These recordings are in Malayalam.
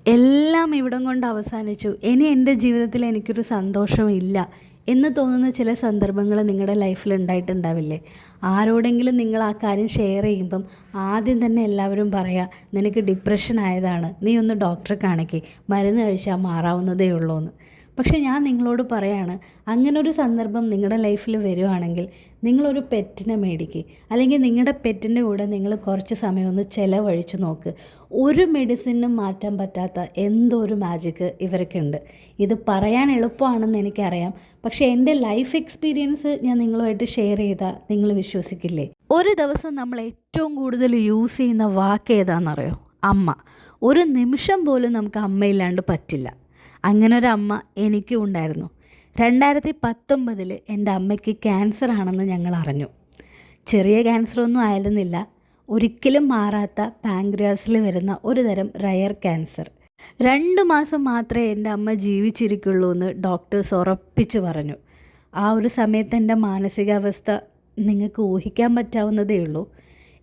എല്ലാം ഇവിടം കൊണ്ട് അവസാനിച്ചു, ഇനി എൻ്റെ ജീവിതത്തിൽ എനിക്കൊരു സന്തോഷമില്ല എന്ന് തോന്നുന്ന ചില സന്ദർഭങ്ങൾ നിങ്ങളുടെ ലൈഫിൽ ഉണ്ടായിട്ടുണ്ടാവില്ലേ? ആരോടെങ്കിലും നിങ്ങൾ ആ കാര്യം ഷെയർ ചെയ്യുമ്പം ആദ്യം തന്നെ എല്ലാവരും പറയാ, നിനക്ക് ഡിപ്രഷൻ ആയതാണ്, നീ ഒന്ന് ഡോക്ടറെ കാണിക്ക്, മരുന്ന് കഴിച്ചാൽ മാറാവുന്നതേ ഉള്ളൂ എന്ന്. പക്ഷെ ഞാൻ നിങ്ങളോട് പറയാണ്, അങ്ങനൊരു സന്ദർഭം നിങ്ങളുടെ ലൈഫിൽ വരുവാണെങ്കിൽ നിങ്ങളൊരു പെറ്റിനെ മേടിക്കുക, അല്ലെങ്കിൽ നിങ്ങളുടെ പെറ്റിൻ്റെ കൂടെ നിങ്ങൾ കുറച്ച് സമയം ഒന്ന് ചിലവഴിച്ച് നോക്ക്. ഒരു മെഡിസിനും മാറ്റാൻ പറ്റാത്ത എന്തോ ഒരു മാജിക്ക് ഇവർക്കുണ്ട്. ഇത് പറയാൻ എളുപ്പമാണെന്ന് എനിക്കറിയാം, പക്ഷേ എൻ്റെ ലൈഫ് എക്സ്പീരിയൻസ് ഞാൻ നിങ്ങളുമായിട്ട് ഷെയർ ചെയ്താൽ നിങ്ങൾ വിശ്വസിക്കില്ലേ? ഒരു ദിവസം നമ്മൾ ഏറ്റവും കൂടുതൽ യൂസ് ചെയ്യുന്ന വാക്ക് ഏതാണെന്നറിയോ? അമ്മ. ഒരു നിമിഷം പോലും നമുക്ക് അമ്മയില്ലാണ്ട് പറ്റില്ല. അങ്ങനെ ഒരു അമ്മ എനിക്കും ഉണ്ടായിരുന്നു. 2019 എൻ്റെ അമ്മയ്ക്ക് ക്യാൻസർ ആണെന്ന് ഞങ്ങൾ അറിഞ്ഞു. ചെറിയ ക്യാൻസറൊന്നും ആയിരുന്നില്ല, ഒരിക്കലും മാറാത്ത പാൻക്രിയാസിൽ വരുന്ന ഒരു തരം റയർ ക്യാൻസർ. 2 മാസം മാത്രമേ എൻ്റെ അമ്മ ജീവിച്ചിരിക്കുള്ളൂ എന്ന് ഡോക്ടേഴ്സ് ഉറപ്പിച്ചു പറഞ്ഞു. ആ ഒരു സമയത്ത് എൻ്റെ മാനസികാവസ്ഥ നിങ്ങൾക്ക് ഊഹിക്കാൻ പറ്റാവുന്നതേ ഉള്ളൂ.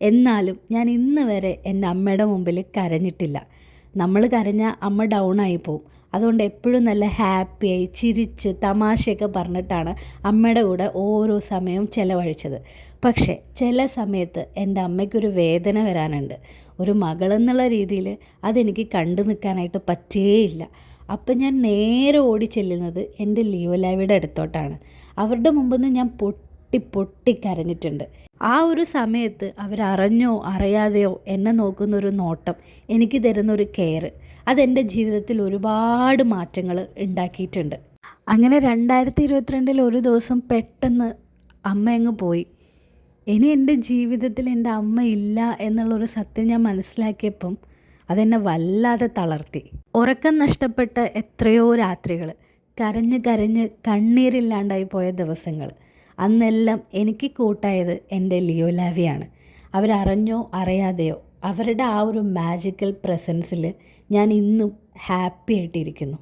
എന്നാലും ഞാൻ ഇന്ന് വരെ എൻ്റെ അമ്മയുടെ മുമ്പിൽ കരഞ്ഞിട്ടില്ല. നമ്മൾ കരഞ്ഞാൽ അമ്മ ഡൗൺ ആയി പോവും. അതുകൊണ്ട് എപ്പോഴും നല്ല ഹാപ്പിയായി ചിരിച്ച് തമാശയൊക്കെ പറഞ്ഞിട്ടാണ് അമ്മയുടെ കൂടെ ഓരോ സമയവും ചിലവഴിച്ചത്. പക്ഷേ ചില സമയത്ത് എൻ്റെ അമ്മയ്ക്കൊരു വേദന വരാനുണ്ട്. ഒരു മകളെന്നുള്ള രീതിയിൽ അതെനിക്ക് കണ്ടു നിൽക്കാനായിട്ട് പറ്റുകയില്ല. അപ്പം ഞാൻ നേരെ ഓടി ചെല്ലുന്നത് എൻ്റെ ലിയോലാവിയുടെ അടുത്തോട്ടാണ്. അവരുടെ മുമ്പിൽ നിന്ന് ഞാൻ പൊട്ടി കരഞ്ഞിട്ടുണ്ട്. ആ ഒരു സമയത്ത് അവരറിഞ്ഞോ അറിയാതെയോ എന്നെ നോക്കുന്നൊരു നോട്ടം, എനിക്ക് തരുന്നൊരു കെയർ, അതെൻ്റെ ജീവിതത്തിൽ ഒരുപാട് മാറ്റങ്ങൾ ഉണ്ടാക്കിയിട്ടുണ്ട്. അങ്ങനെ 2022 ഒരു ദിവസം പെട്ടെന്ന് അമ്മ അങ്ങ് പോയി. ഇനി എൻ്റെ ജീവിതത്തിൽ എൻ്റെ അമ്മ ഇല്ല എന്നുള്ളൊരു സത്യം ഞാൻ മനസ്സിലാക്കിയപ്പം അതെന്നെ വല്ലാതെ തളർത്തി. ഉറക്കം നഷ്ടപ്പെട്ട എത്രയോ രാത്രികൾ, കരഞ്ഞ് കരഞ്ഞ് കണ്ണീരില്ലാണ്ടായി പോയ ദിവസങ്ങൾ, അന്നെല്ലാം എനിക്ക് കൂട്ടായത് എൻ്റെ ലിയോലാവിയാണ്. അവരറിഞ്ഞോ അറിയാതെയോ അവരുടെ ആ ഒരു മാജിക്കൽ പ്രസൻസിൽ ഞാൻ ഇന്നും ഹാപ്പി ആയിട്ടിരിക്കുന്നു.